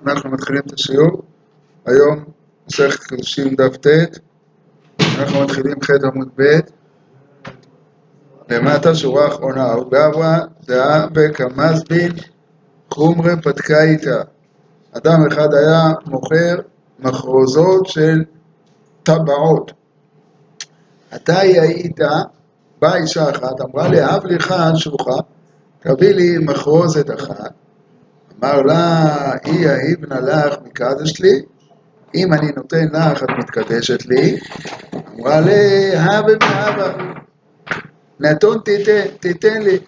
אנחנו מתחילים את השיעור. היום מסכת קידושין דף ט', אנחנו מתחילים ח' עמוד ב', למטה שורה האחרונה, ובאברה דעה וכמזבין חומרי פתקה איתה. אדם אחד היה מוכר מחרוזות של טבעות. אתה היית, באה אישה אחת, אמרה לי, אב לך שלוחה, תביא לי מחרוזת אחת. אמר לה, היא האיבנה לך מקדש לי, אם אני נותן לך את מתקדשת לי. אמרה לי, הווה מהווה, נתון תיתן לי.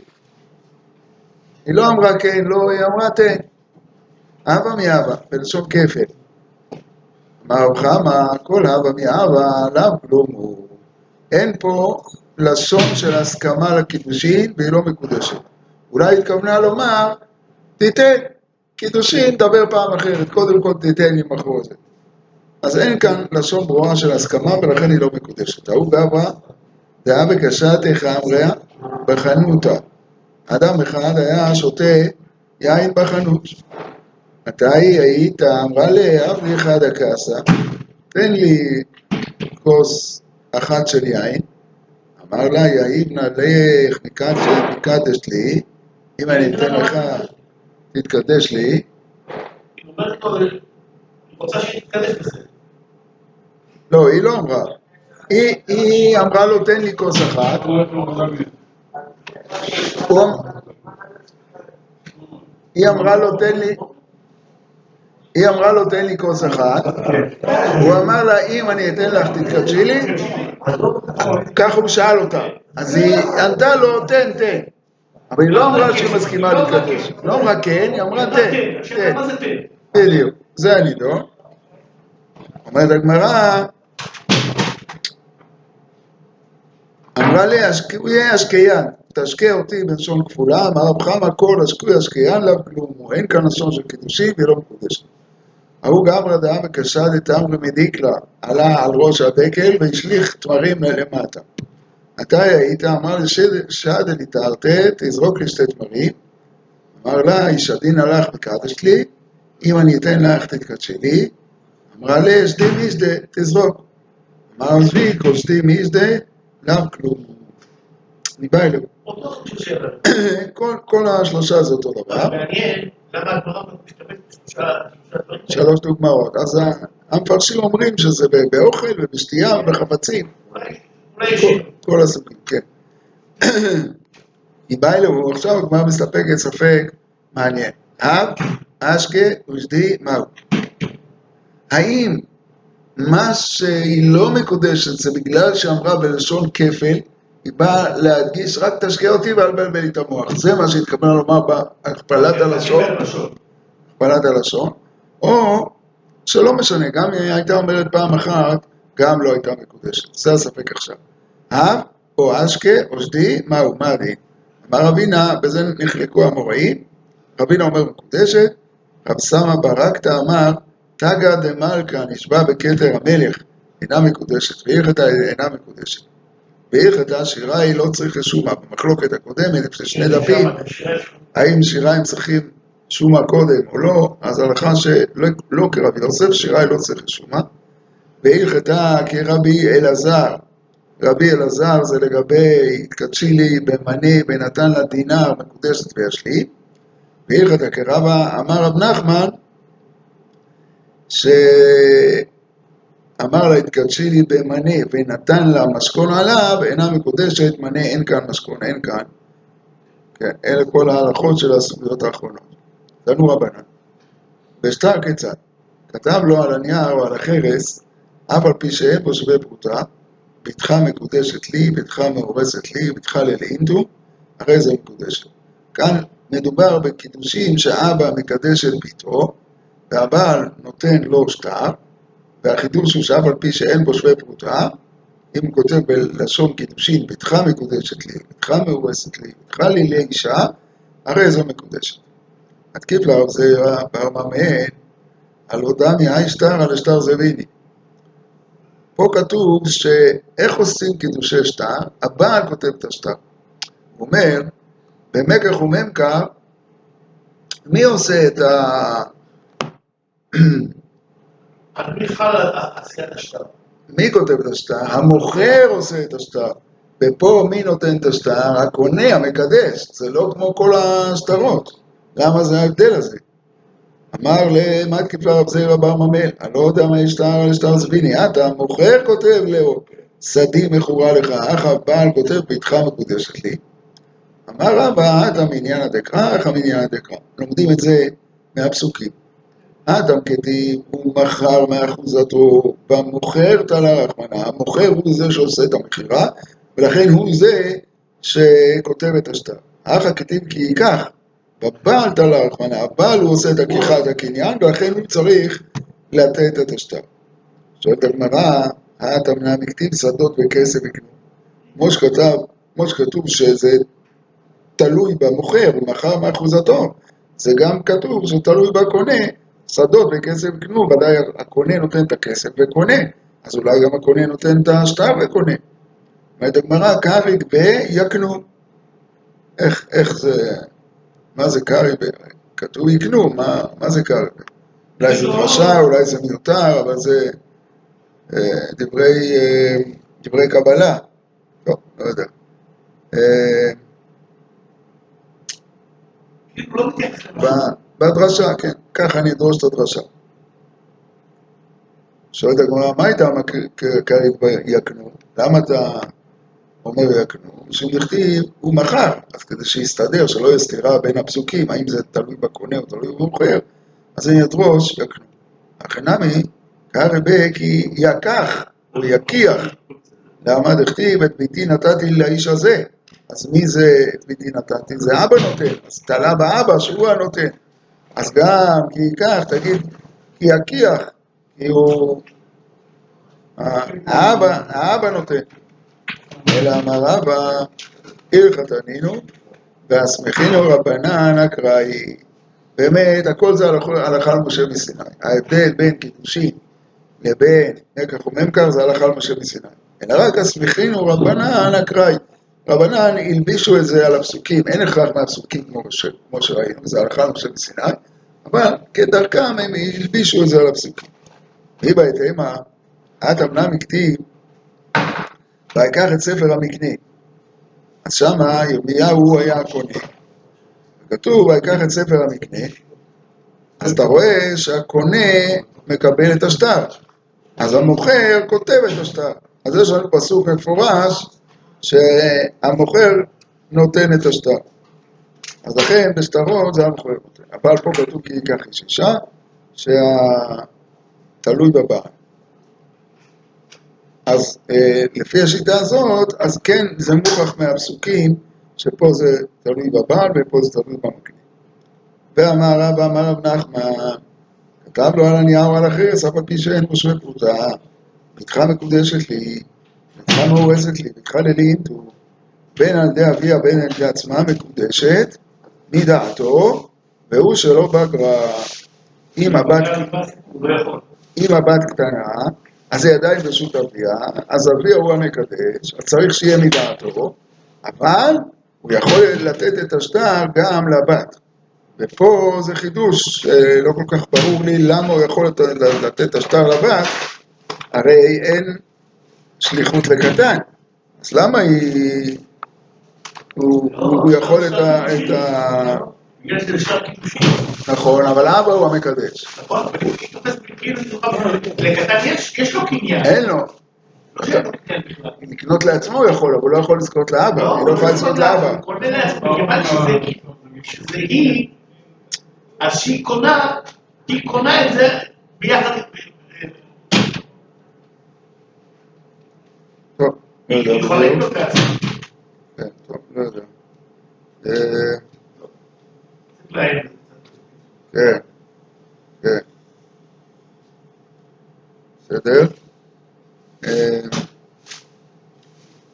היא לא אמרה כן, לא, היא אמרה תן. הווה מהווה, בלשון כפל. אמר חמה, כל הווה מהווה, לאו כלום הוא. אין פה לשון של הסכמה לקידושין והיא לא מקודשת. אולי התכוונה לומר, תיתן, קידושין דבר פעם אחרת, קודם כל תיתן לי מחרוזת. אז אין כאן לשון ברורה של הסכמה ולכן היא לא מקודשת. ההוא באברה דעה בקשת אמריה בחנותה. אדם אחד היה שותה יין בחנות. מתי היית? אמרה לי, אב לי אחד הכעסה, תן לי כוס אחת של יין. אמר לה, יאיבנה לך מקדש לי, אם אני אתן לך תתקדש לי. היא אומרת לו, היא רוצה שתתקדש בזה. לא, היא לא אמרה. היא אמרה לו, תן לי כוס אחת. היא אמרה לו, תן לי כוס אחת. הוא אמר לה, אם אני אתן לך תתקדשי לי, כך הוא שאל אותה. אז היא ענתה לו, תן. אבל היא לא אמרה שהיא מסכימה להתקדש. לא אמרה כן, היא אמרה תן. בדיוק, זה הנידון. אומרת הגמרא, אמרה לי, הוא יהיה אשקיין, תשקה אותי בלשון כפולה, אמר רב חמא, כל אשקיין לאו כלום, אין כאן לשון של קידושין ולא מקודשת. ההוא גמרא דעה בקשה דתמרי מדיקלה, עלה על ראש הדקל והשליך תמרים למטה. מתי היית? אמר לי, שעד לי תארתה, תזרוק לי שתי תמרים. אמר לה, איש הדין הלך מקדש לי, אם אני אתן לך תתקדשי לי. אמרה לי, שדי מישדה, תזרוק. אמר עזבי, כל שדי מישדה, לאו כלום. ניבא אלו. כל השלושה זה אותו דבר. מעניין, למה הגמרא משתמשת בשלושה שלוש דוגמאות. אז המפרשים אומרים שזה באוכל ובשתייה ובחפצים. כל הסוגים, כן. ניבא אלו, עכשיו הגמרא מסתפקת ספק מעניין. אב, אשכה ושדי, מהו? האם מה שהיא לא מקודשת זה בגלל שאמרה בלשון כפל, היא באה להדגיש, רק תשקה אותי ואל בלבל לי את המוח. זה מה שהתכוונה לומר בהכפלת הלשון, או שלא משנה, גם אם היא הייתה אומרת פעם אחת, גם לא הייתה מקודשת. זה הספק עכשיו. אב או אשכה או שדי, מהו? מה הדין? אמר רבינה, בזה נחלקו המוראים, רבינה אומר מקודשת, רב סמא ברקתא אמר, תגא דמלכא נשבע בכתר המלך, אינה מקודשת, והלכתה אינה מקודשת. והלכתה שירה היא לא צריך שומה. במחלוקת הקודמת, לפני שני דפים, האם שירה הם צריכים שומה קודם או לא, אז הלכה שלא כרבי יוסף, שירה היא לא צריך שומה. והלכתה כרבי אלעזר. רבי אלעזר זה לגבי התקדשי לי במנה ונתן לה דינר מקודשת וישלים. והלכתה כרבה אמר רב נחמן, שאמר לה התקדשי לי במנה ונתן לה משכון עליו, אינה מקודשת, מנה אין כאן משכון, אין כאן. כן, אלה כל ההלכות של הסוגיות האחרונות. תנו רבנן. בשטר כיצד? כתב לו על הנייר או על החרס, אף על פי שאין בו שווה פרוטה, בתך מקודשת לי, בתך מאורסת לי, בתך ללאינדו, הרי זה מקודשת. כאן מדובר בקידושים שאבא מקדש את ביתו, והבעל נותן לו שטר, והחידוש הוא שאף על פי שאין בו שווה פרוטה, אם הוא כותב בלשון קידושין, בתך מקודשת לי, בתך מאורסת לי, בתך לי לאישה, הרי זו מקודשת. התקיף לה, זה ברממן, על הודעה מהי שטר על השטר זביני. פה כתוב שאיך עושים קידושי שטר, הבעל כותב את השטר. הוא אומר, במקח וממכר, מי עושה על מי חל עשיית השטר? מי כותב את השטר? המוכר עושה את השטר. ופה מי נותן את השטר? הקונה, המקדש. זה לא כמו כל השטרות. למה זה ההבדל הזה? אמר למתקיף לרב זעירא בר ממל, אני לא יודע מה יש שטר על שטר זביני, אתה המוכר כותב לו, שדי מכורה לך, אך הבעל כותב ביתך מקודשת לי. אמר רבא, אדם מעניין הדקרא, אך מעניין הדקרא. לומדים את זה מהפסוקים. אדם כתיב, הוא מכר מאחוזתו, והמוכר תלה רחמנה, המוכר הוא זה שעושה את המכירה, ולכן הוא זה שכותב את השטר. אך הכתיב כי ייקח, בבעל תלה רחמנה, הבעל הוא עושה את הכיחת הקניין, ולכן הוא צריך לתת את השטר. שואלת הגמרא, האתמנה מכתיב שדות וכסף וקנו. כמו שכתוב שזה תלוי במוכר, הוא מכר מאחוזתו, זה גם כתוב שתלוי בקונה, שדות וכסף וקנו, ודאי הקונה נותן את הכסף וקונה, אז אולי גם הקונה נותן את השטר וקונה. אומרת הגמרא, קריג ביקנו. איך זה, מה זה קריג ב? כתוב יקנו, מה זה קריג ב? אולי זה דרשה, אולי זה מיותר, אבל זה דברי קבלה. לא יודע. בדרשה, כן, ככה אני אדרוש את הדרשה. שואלת הגמרא, מה הייתה קריג ביקנו? למה אתה אומר יקנו? משום דכתיב הוא מכר, אז כדי שיסתדר, שלא יהיה סתירה בין הפסוקים, האם זה תלוי בקונה או תלוי במוכר, אז אני אדרוש יקנו. הכנמי, קריג כי יקח או יקיח. למה דכתיב את ביתי נתתי לאיש הזה? אז מי זה את ביתי נתתי? זה אבא נותן, אז תלה באבא שהוא הנותן. אז גם כי ייקח, תגיד, כי יקיח, כי הוא... האבא נותן. אלא אמר רבא, הלכתנינו, והסמכינו רבנן אקראי. באמת, הכל זה הלכה על משה מסיני. ההבדל בין קידושין לבין מקח וממכר זה הלכה על משה מסיני. אלא רק הסמכינו רבנן אקראי. רבנן הלבישו את זה על הפסוקים, אין הכרח מהפסוקים כמו שראינו, זה הלכה על משה מסיני, אבל כדרכם הם הלבישו את זה על הפסוקים. והיא בהתאמה, האתמנה מכתיב, ויקח את ספר המקנה. אז שמה ירמיהו היה הקונה. כתוב, ויקח את ספר המקנה, אז אתה רואה שהקונה מקבל את השטר. אז המוכר כותב את השטר. אז יש לנו פסוק מפורש, שהמוכר נותן את השטר. אז לכן בשטרות זה המוכר נותן. אבל פה כתוב כי ייקח איש אישה, שתלוי בבעל. אז לפי השיטה הזאת, אז כן זה מוכח מהפסוקים, שפה זה תלוי בבעל ופה זה תלוי במקנה. ואמר רב ואמר רב נחמן, כתב לו על הנייר או על החרס, אף על פי שאין מושרי פרוטה, ביתך מקודשת לי, ביתך מאורסת לי, ביתך ללינטו, בין על ידי אביה בין על ידי עצמה מקודשת, מדעתו, והוא שלא בגרה. אם הבת קטנה, אז זה עדיין ברשות אביה, אז אביה הוא המקדש, אז צריך שיהיה מדעתו, אבל הוא יכול לתת את השטר גם לבת. ופה זה חידוש, לא כל כך ברור לי למה הוא יכול לתת את השטר לבת, הרי אין שליחות לקטן. אז למה הוא יכול את ה... יש לשטר קידושין. נכון, אבל אבא הוא המקדש. נכון, לקטן יש לו קניין. אין לו. לקנות לעצמו הוא יכול, אבל הוא לא יכול לזכות לאבא. הוא לא יכול לזכות לאבא. הוא קונה לעצמו, כיוון שזה היא, אז שהיא קונה את זה ביחד. טוב, לא יודע. היא יכולה לקנות לעצמה. כן, טוב, לא יודע. כן, כן. בסדר?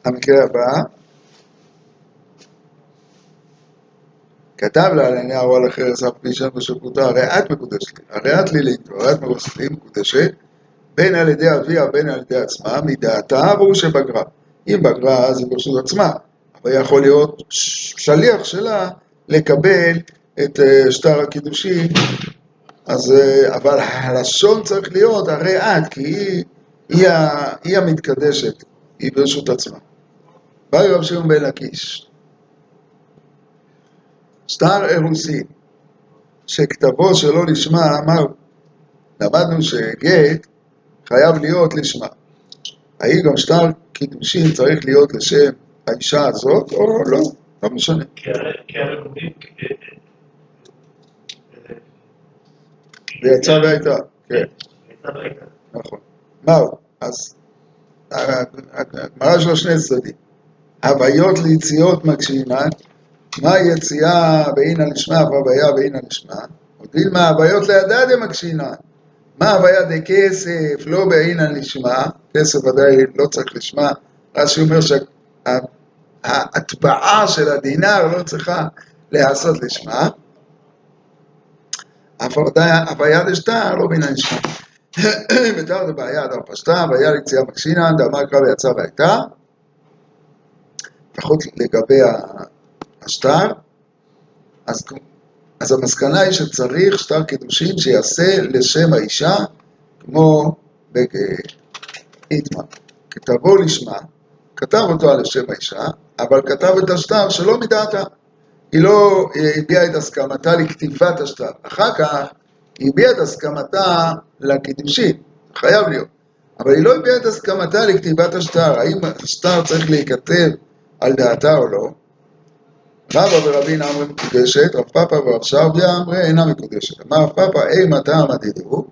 המקרה הבא, כתב לה על הנייר או על החרס אף פי שם בשפוטה, הרי את מקודשת לי, הרי את לי לאיתו, הרי את מרוסת לי מקודשת, בין על ידי אביה, בין על ידי עצמה, מדעתה, והוא שבגרה. אם בגרה, זה ברשות עצמה, אבל יכול להיות שליח שלה לקבל את שטר הקידושים אז, אבל הלשון צריך להיות הרי את, כי היא המתקדשת, היא ברשות עצמה. בא רב שמעון בן לקיש, שטר אירוסין, שכתבו שלא לשמה, אמר, למדנו שגט חייב להיות לשמה. האם גם שטר קידושין צריך להיות לשם האישה הזאת, או לא? לא משנה. כי הרי לומדים, ויצא והייתה, כן, ויצא והייתה. נכון. מהו? אז הגמרא יש לו שני צדדים. הוויות ליציאות מקשינן, מה יציאה באינה לשמה והוויה באינה לשמה? ודין מה הוויות לידע דמקשינן. מה הוויה דכסף לא באינה לשמה, כסף ודאי לא צריך לשמה, רש"י אומר שההטבעה של הדינר לא צריכה להיעשות לשמה, הוויה דשטר לא באינה לשמה. בתר דבעיה דר פשטה, והיה ליציאה מקשינן, דאמר קרא ויצא והייתה, לפחות לגבי השטר, אז המסקנה היא שצריך שטר קידושין שיעשה לשם האישה, כמו איתמה. כתבו לשמה, כתב אותו על לשם האישה, אבל כתב את השטר שלא מדעתה. היא לא הביעה את הסכמתה לכתיבת השטר. אחר כך היא הביעה את הסכמתה לקידושין, חייב להיות. אבל היא לא הביעה את הסכמתה לכתיבת השטר. האם השטר צריך להיכתב על דעתה או לא? רבא ורבין אמרי מקודשת, רב פאפא ורב שרביה אמרי אינה מקודשת. אמר רב פאפא, אימה טעמא דידו,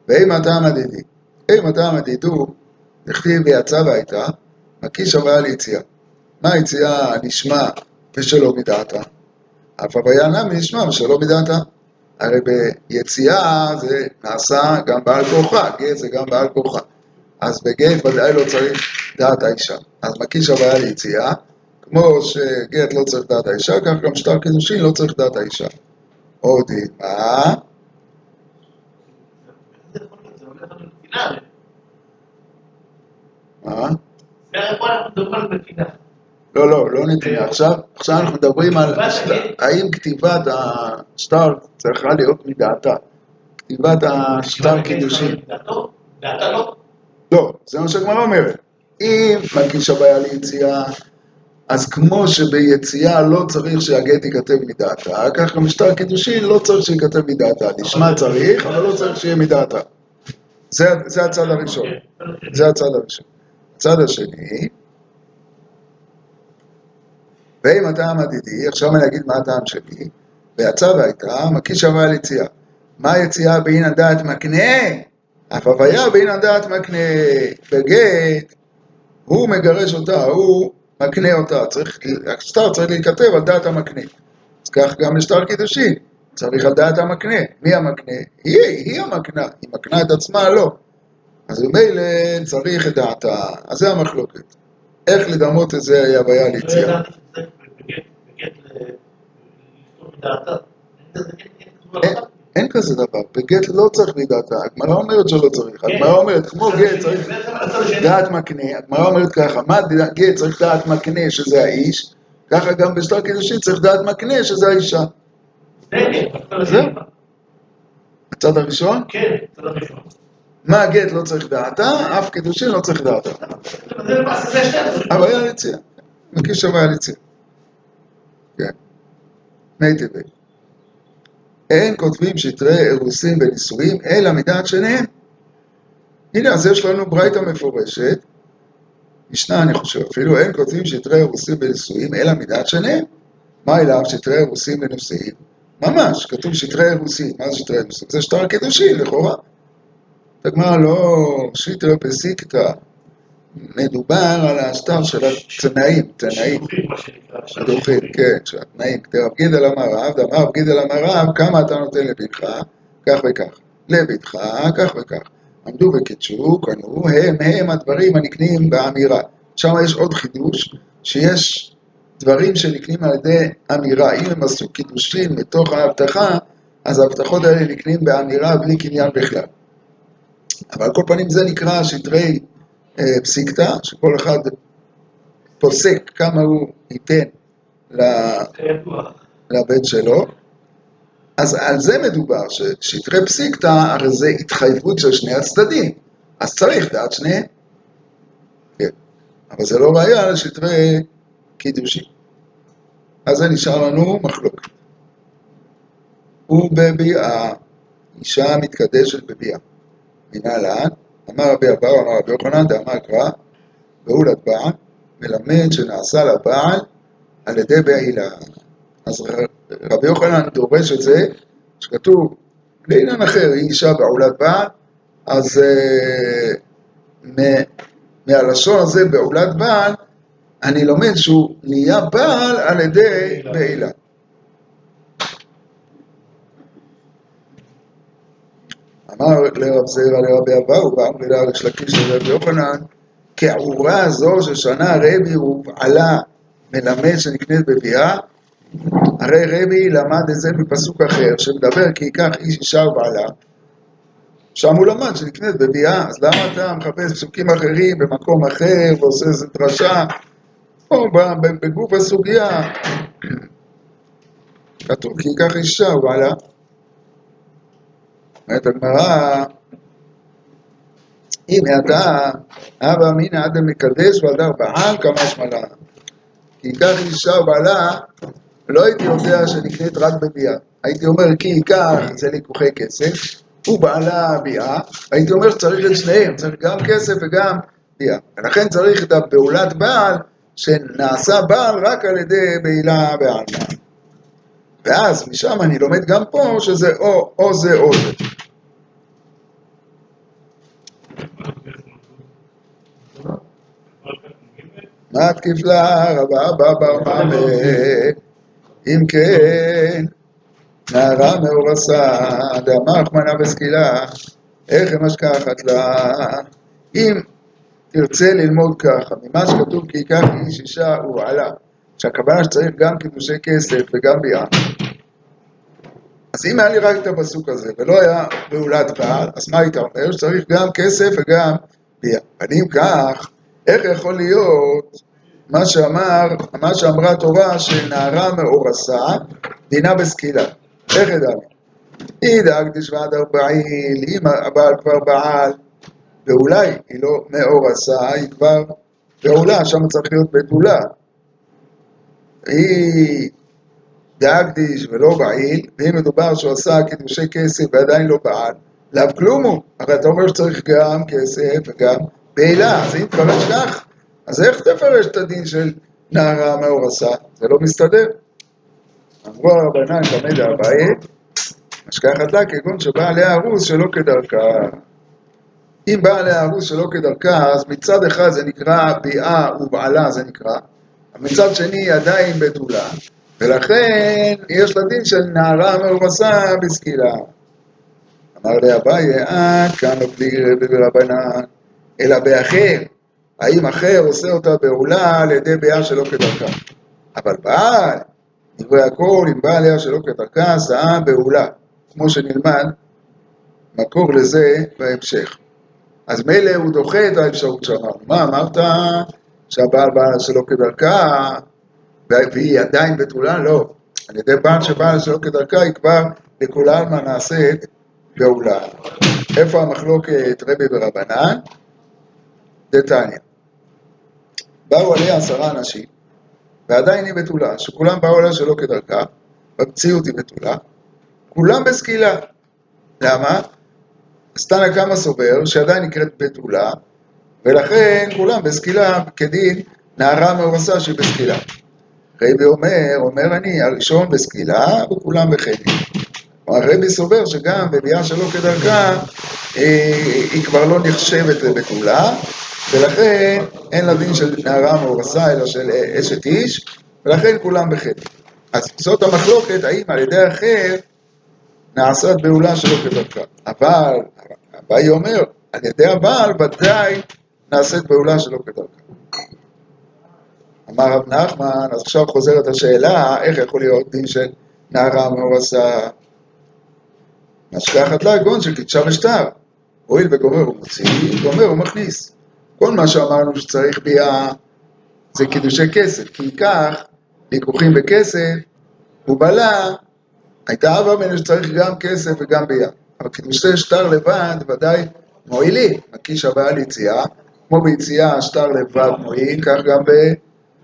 ואימה טעמא דידי. אימה טעמא דידו, דכתיב ויצא והייתה, מקיש הוויה ליציאה. מה היציאה נשמע ושלא מדעתה? אף הוויה נמי נשמע ושלא מדעתה. הרי ביציאה זה נעשה גם בעל כורחה, גט זה גם בעל כורחה. אז בגט ודאי לא צריך דעת האישה. אז מקיש הוויה ליציאה, כמו שגט לא צריך דעת האישה, כך גם שטר קידושין לא צריך דעת האישה. עוד מה? זה הולך על נתינה. מה? זה הכל אנחנו מדברים על נתינה. לא נתינה. עכשיו אנחנו מדברים על האם כתיבת השטר צריכה להיות מדעתה. כתיבת השטר קידושין. דעתה לא? לא, זה מה שהגמרא אומרת. אם מקיש הוויה ליציאה, אז כמו שביציאה לא צריך שהגט ייכתב מדעתה, כך גם שטר קידושין לא צריך שיכתב מדעתה. לשמה צריך, אבל לא צריך שיהיה מדעתה. זה הצד הראשון. זה הצד הראשון. הצד השני, ואם הטעם הדידי, עכשיו אני אגיד מה הטעם שלי, ויצא והייתה, מקיש הוויה ליציאה. מה היציאה באין הדעת מקנה? אף הוויה באין הדעת מקנה. בגט, הוא מגרש אותה, הוא מקנה אותה. השטר צריך להיכתב על דעת המקנה. אז כך גם לשטר קידושין, צריך על דעת המקנה. מי המקנה? היא המקנה. היא מקנה את עצמה, לא. אז במילא צריך את דעתה. אז זה המחלוקת. איך לדמות את זה הוויה ליציאה? לא ידעתי שזה בגט לכתוב מדעתה. אין כזה דבר, בגט לא צריך מדעתה, הגמרא אומרת שלא צריך, הגמרא אומרת כמו גט צריך דעת מקנה, הגמרא אומרת ככה, מה גט צריך דעת מקנה שזה האיש, ככה גם בשטר קידושין צריך דעת מקנה שזה האישה. זהו. הצד הראשון? כן, הצד הראשון. מה גט לא צריך דעתה, אף קידושין לא צריך דעתה. זה למעשה זה שתי הדברים. הוויה ליציאה, מקיש הוויה ליציאה. כן. נייטיבי. אין כותבים שטרי אירוסין ונישואים, אלא מדעת שניהם. הנה, אז יש לנו ברייתא מפורשת, משנה אני חושב, אפילו אין כותבים שטרי אירוסין ונישואים, אלא מדעת שניהם. מה אליו שטרי אירוסין ונישואים? ממש, כתוב שטרי אירוסין, מה זה שטרי אירוסין? זה שטר קידושין, לכאורה. תגמר לא שיטרי פסיקתא, מדובר על השטר של התנאים, תנאים. הדוחים, כן, של התנאים. רב גידל אמר רב, אמר רב גידל אמר רב, כמה אתה נותן לביתך, כך וכך. לביתך, כך וכך. עמדו וקידשו, קנו, הם הדברים הנקנים באמירה. שם יש עוד חידוש, שיש דברים שנקנים על ידי אמירה. אם הם עשו קידושין מתוך ההבטחה, אז ההבטחות האלה נקנים באמירה בלי קניין בכלל. אבל על כל פנים זה נקרא שטרי פסיקתא, שכל אחד פוסק כמה הוא ייתן לבית שלו, אז על זה מדובר, ששטרי פסיקתא, הרי זה התחייבות של שני הצדדים, אז צריך דעת שניהם. כן. אבל זה לא ראיה לשטרי קידושין. אז זה נשאר לנו מחלוקת. ובביאה, אישה מתקדשת בביאה. מנהלן, אמר רבי אבאו, אמר רבי יוחנן, דאמר קרא, בעולת בעל, מלמד שנעשה לבעל על ידי בעילה. אז רבי יוחנן דורש את זה, שכתוב, לעניין אחר, היא אישה בעולת בעל, אז מהלשון הזה בעולת בעל, אני לומד שהוא נהיה בעל על ידי בעילה. אמר לרב זירא לרבי אבאו, ואמר לריש לקיש לרבי יוחנן, כעורה זו ששנה רבי ובעלה מלמד שנקנית בביאה, הרי רבי למד את זה בפסוק אחר, שמדבר כי ייקח איש אישה ובעלה, שם הוא למד שנקנית בביאה, אז למה אתה מחפש פסוקים אחרים במקום אחר, ועושה איזה דרשה, או בגוף הסוגיה, כתוב כי ייקח אישה ובעלה. אומרת הגמרא, אם אתה, אבא אמינא אדם מקדש והדר בעל כמה שמלה. כי ייקח אישה ובעלה, לא הייתי יודע שנקנית רק בביאה. הייתי אומר כי ייקח, זה לקוחי כסף, ובעלה ביאה, הייתי אומר שצריך את שניהם, צריך גם כסף וגם ביאה. ולכן צריך את הפעולת בעל, שנעשה בעל רק על ידי בעילה בעלמא. ואז משם אני לומד גם פה שזה או זה או זה. מה תקיף לה רבה בבר ממה, אם כן, נערה מאורסה, דאמר חמנה בסקילה, איך היא משכחת לה? אם תרצה ללמוד ככה, ממה שכתוב כי ייקח איש אישה ובעלה, שהכוונה שצריך גם קידושי כסף וגם ביאה, אז אם היה לי רק את הפסוק הזה ולא היה פעולת בעל, אז מה היית אומר? שצריך גם כסף וגם ביאה. ואם כך, איך יכול להיות מה שאמרה התורה שנערה מאורסה דינה בסקילה? איך ידענו? היא דאגדיש ועד ארבעיל, אם הבעל כבר בעל, ואולי היא לא מאורסה, היא כבר פעולה, שם צריך להיות בתולה. היא דאגדיש ולא בעיל, ואם מדובר שהוא עשה קידושי כסף ועדיין לא בעל, לאו כלום הוא. הרי אתה אומר שצריך גם כסף וגם בעילה, אז אם תפרש כך, אז איך תפרש את הדין של נערה מאורסה? זה לא מסתדר. אמרו הרבנן תמיד הבית, משכחת לה כגון שבא עליה ארוס שלא כדרכה. אם בא עליה ארוס שלא כדרכה, אז מצד אחד זה נקרא ביאה ובעלה זה נקרא, מצד שני היא עדיין בתולה, ולכן יש לה דין של נערה מאורסה בסקילה. אמר לי אביי, כאן לא בלי רבנן, אלא באחר. האם אחר עושה אותה בעולה על ידי ביאה שלא כדרכה. אבל בעל, דברי הכל, אם בא עליה שלא כדרכה, עשה בעולה, כמו שנלמד, מקור לזה בהמשך. אז מילא הוא דוחה את האפשרות שאמרנו. מה אמרת? שהבעל בא שלא כדרכה, והיא עדיין בתולה? לא. על ידי בעל שבא שלא כדרכה, היא כבר לכולה מה נעשית בעולה. איפה המחלוקת רבי ורבנן? דתניא. באו עליה 10 אנשים, ועדיין היא בתולה, שכולם באו עליה שלא כדרכה, במציאות היא בתולה, כולם בסקילה. למה? אז תנא קמא סובר שעדיין נקראת בתולה, ולכן כולם בסקילה כדין נערה מאורסה שהיא בסקילה. רבי אומר אני הראשון בסקילה וכולם בחדי. הרבי סובר שגם בביאה שלא כדרכה היא כבר לא נחשבת לבתולה, ולכן אין לה דין של נערה מאורסה אלא של אשת איש, ולכן כולם בחדי. אז זאת המחלוקת האם על ידי אחר נעשית בעולה שלא כדרכה. אבל אביי אומר על ידי הבעל ודאי נעשית בעולה שלא כדרכה. אמר רב נחמן, אז עכשיו חוזרת השאלה, איך יכול להיות דין של נערה מאורסה? משכחת לה גון שקידשה בשטר. הואיל וגומר הוא מוציא, גומר הוא מכניס. כל מה שאמרנו שצריך ביאה זה קידושי כסף, כי כך לקוחים בכסף ובעלה הייתה הווה מן שצריך גם כסף וגם ביה. אבל קידושי שטר לבד ודאי מועילים. מקיש הבעל יציאה, כמו ביציאה שטר לבד מועיל, כך גם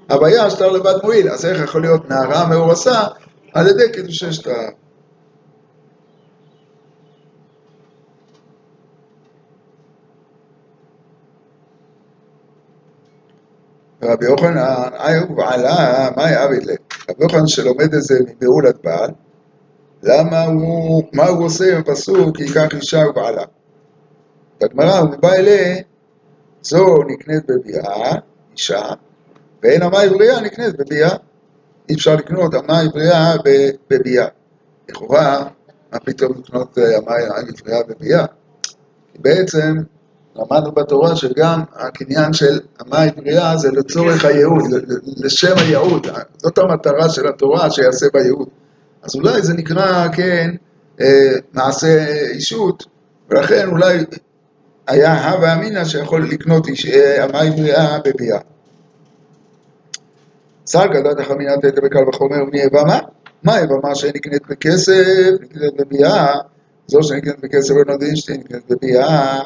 בהוויה שטר לבד מועיל. אז איך יכול להיות נערה מאורסה על ידי קידושי שטר? רבי יוחנן, הוא בעלה, מה יעביד לה? רבי יוחנן שלומד את זה מבעולת בעל, מה הוא עושה בפסוק, ייקח אישה ובעלה. בגמרא הוא מבא אליה, זו נקנית בביאה, אישה, ואין אמה עברייה נקנית בביאה. אי אפשר לקנות אמה עברייה בביאה. לכאורה, מה פתאום לקנות אמה עברייה בביאה? כי בעצם למדנו בתורה שגם הקניין של אמה עברייה זה לצורך הייעוד, לשם הייעוד. זאת המטרה של התורה שיעשה בייעוד. אז אולי זה נקרא, כן, מעשה אישות, ולכן אולי היה הווה אמינא שיכול לקנות אמה עברייה בביאה. סלקא דעתך אמינא תיתא בקל וחומר מיבמה? מה יבמה שנקנית בכסף, נקנית בביאה, זו שנקנית בכסף ונודין שנקנית בביאה,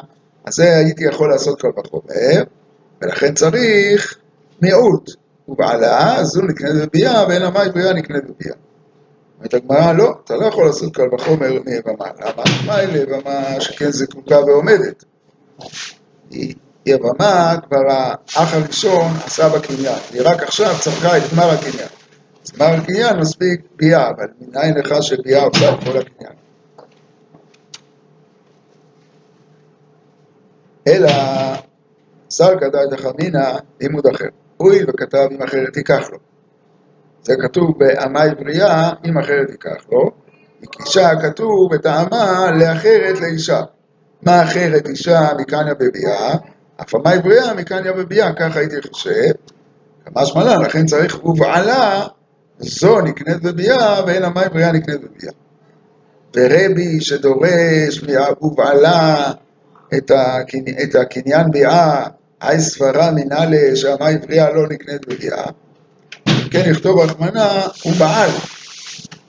אז זה הייתי יכול לעשות קל וחומר, ולכן צריך מיעוט. ובעלה, זו נקנית בביאה, ואין אמה עברייה נקנית בביאה. אומרת הגמרא, לא, אתה לא יכול לעשות קל וחומר מיבמה. למה? מה היא ליבמה שכן זקוקה ועומדת? יבמה כבר האח הראשון עשה בקניין, היא רק עכשיו צרכה את גמר הקניין. אז גמר הקניין מספיק ביאה, אבל מנין לך שביאה עושה את כל הקניין? אלא סלקא דעתך אמינא לימוד אחר. הואיל וכתב אם אחרת תיקח לו. זה כתוב באמה עברייה, אם אחרת תיקח לו. אישה כתוב את האמה לאחרת לאישה. מה אחרת אישה מקניה בביאה? אף אמה עברייה מקניה בביאה, ככה הייתי חושב. משמע לן, לכן צריך ובעלה, זו נקנית בביאה ואין אמה עברייה נקנית בביאה. ורבי שדורש ובעלה את הקניין ביאה, היי סברה מנהלה שהאמה עברייה לא נקנית בביאה. כן יכתוב רחמנה, הוא בעל.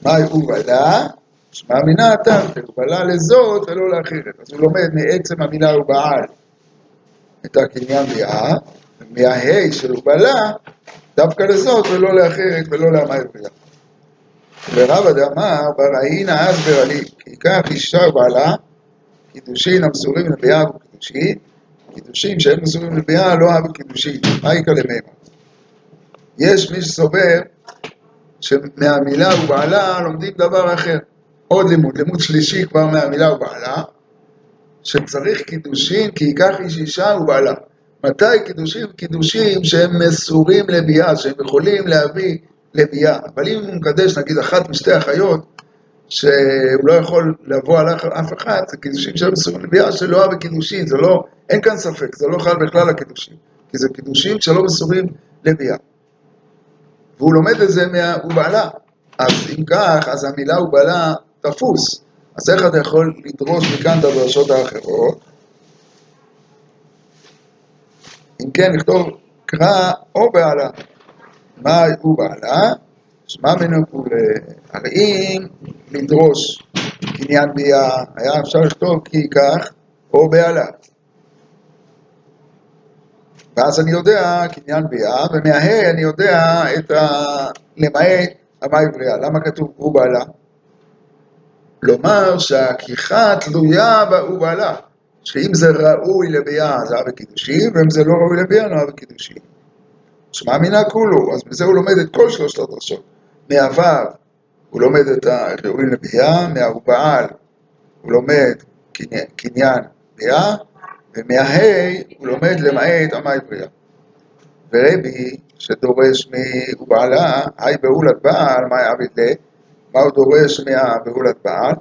מה הוא בעלה? שמע מינה התרתי, הוא בעלה לזאת ולא לאחרת. אז הוא לומד מעצם המילה הוא בעל את הקניין ביאה, מההי של הוא בעלה, דווקא לזאת ולא לאחרת ולא לאמה עברייה. ורבא דאמר, בראינה אסבר לי, כי ייקח אישה ובעלה, קידושין המסורים לביאה וקידושין, קידושים שהם מסורים לביאה לא אהבו קידושין, מה יקרה למימה? יש מי שסובר שמהמילה ובעלה לומדים דבר אחר. עוד לימוד שלישי כבר מהמילה ובעלה, שצריך קידושין כי ייקח איש אישה ובעלה. מתי קידושים? קידושים שהם מסורים לביאה, שהם יכולים להביא לביאה. אבל אם הוא מקדש נגיד אחת משתי אחיות, שהוא לא יכול לבוא על אף אחד, זה קידושים שהם מסורים לביאה שלא אהב קידושין, זה לא, אין כאן ספק, זה לא חל בכלל הקידושים, כי זה קידושים שלא מסורים לביאה. והוא לומד את זה מהובעלה. אז אם כך, אז המילה הובעלה תפוס. אז איך אתה יכול לדרוש מכאן את הדרשות האחרות? אם כן, נכתוב קרא או בעלה. מה הוא בעלה? שמע מנהגו הרי אם לדרוש קניין ביאה, היה אפשר לכתוב כי ייקח או בעלה. ואז אני יודע קניין ביאה, ומהה אני יודע את למעט אמה עברייה. למה כתוב הוא בעלה? לומר שהכיחה תלויה הוא בעלה. שאם זה ראוי לביאה, זה היה בקידושין, ואם זה לא ראוי לביאה, לא היה בקידושין. שמע מינה כולו, אז בזה הוא לומד את כל שלושת הדרשות. מהוו, הוא לומד את הראוי לביאה, מההוא בעל, הוא לומד קניין ביאה, ומההי הוא לומד למעט אמה עברייה. ורבי שדורש מבעלה, היי בהולת בעל, מה יעביד לה? מה הוא דורש מהבהולת בעל?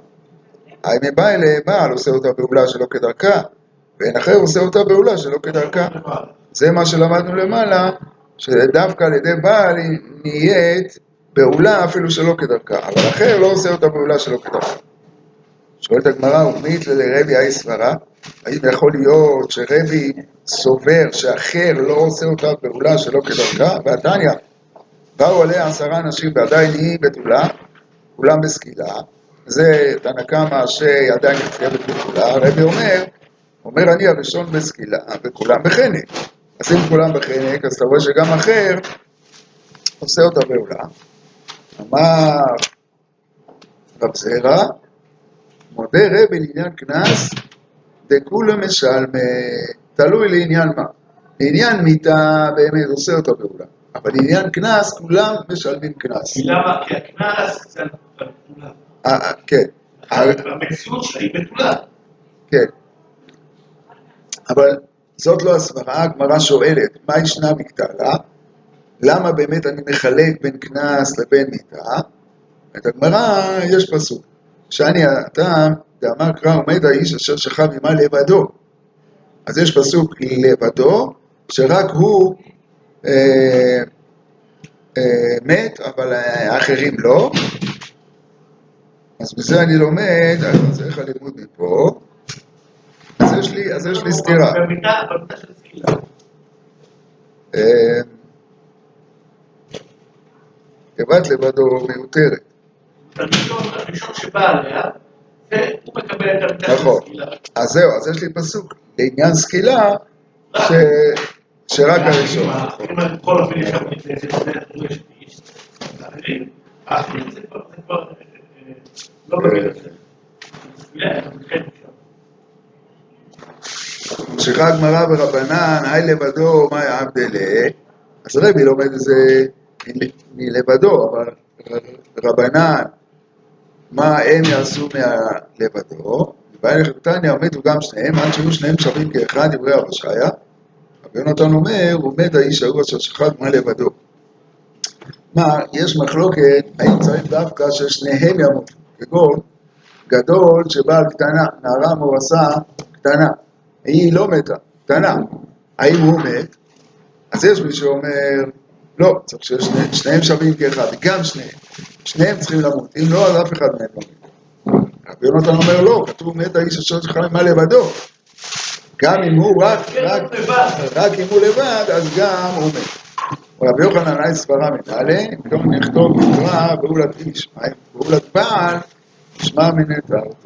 היי מבעל בעל עושה אותה בהולה שלא כדרכה, ואין אחר עושה אותה בהולה שלא כדרכה. זה מה שלמדנו למעלה, שדווקא על ידי בעל היא נהיית בהולה אפילו שלא כדרכה, אבל אחר לא עושה אותה בהולה שלא כדרכה. שואלת הגמרא, ומית לרבי היי סברה? האם יכול להיות שרבי סובר שאחר לא עושה אותה בהולה שלא כדרכה? והתניא, באו עליה 10 אנשים ועדיין היא בתולה, כולם בסקילה, זה תנא קמא שעדיין מתקיימת בכולה, הרבי אומר אני הראשון בסקילה וכולם בחנק. אז אם כולם בחנק, אז אתה רואה שגם אחר עושה אותה בעולה. אמר רב זרע, מודה רבי לעניין קנס, דכולם משלם, תלוי לעניין מה. לעניין מיתה באמת עושה אותה בעולה, אבל לעניין קנס כולם משלמים קנס. למה? כי הקנס זה על כולם. כן. המציאות שלה היא בתולה. כן. אבל זאת לא הסברה, הגמרא שואלת, מה ישנה מקטלה? למה באמת אני מחלק בין קנס לבין מיתה? את הגמרא יש פסוק. שאני הטעם, דאמר קרא עומד האיש אשר שכב עמה לבדו. אז יש פסוק לבדו, שרק הוא מת, אבל האחרים לא. אז בזה אני לומד, אז איך הלימוד מפה? אז יש לי סתירה. במיטה של סקילה. כבת לבדו מיותרת. הראשון שבא עליה, הוא מקבל את המיטה של סקילה. אז זהו, אז יש לי פסוק לעניין סקילה, שרק הראשון. אם אני כל אופן ישב מתנצת, זה יש איש, האחרים זה כבר לא בגלל זה. ממשיכה הגמרא ברבנן, היי לבדו, מה יעבדלה? אז רבי לומד את זה מלבדו, אבל רבנן, מה הם יעשו מהלבדו? ובערך בתניא עומדו גם שניהם, עד שיהיו שניהם שווים כאחד, דברי רב אשעיה. רבי יונתן אומר, עומד האיש ההוא אשר שכב מה לבדו. מה, יש מחלוקת, האם צריך דווקא ששניהם ימותו, כגון גדול שבעל קטנה, נערה מורסה קטנה, היא לא מתה, קטנה, האם הוא מת? אז יש מי שאומר, לא, צריך ששניהם שווים כאחד, וגם שניהם צריכים למות, אם לא, אז אף אחד מהם לא מת. רבי יונתן אומר, לא, כתוב מת האיש אשר שכב מה לבדו. גם אם הוא רק אם הוא לבד, אז גם הוא מת. רבי יוחנן היה סברה מנהלה, לא נכתוב מקרא בעולת איש, בעולת בעל, שמע מנתת.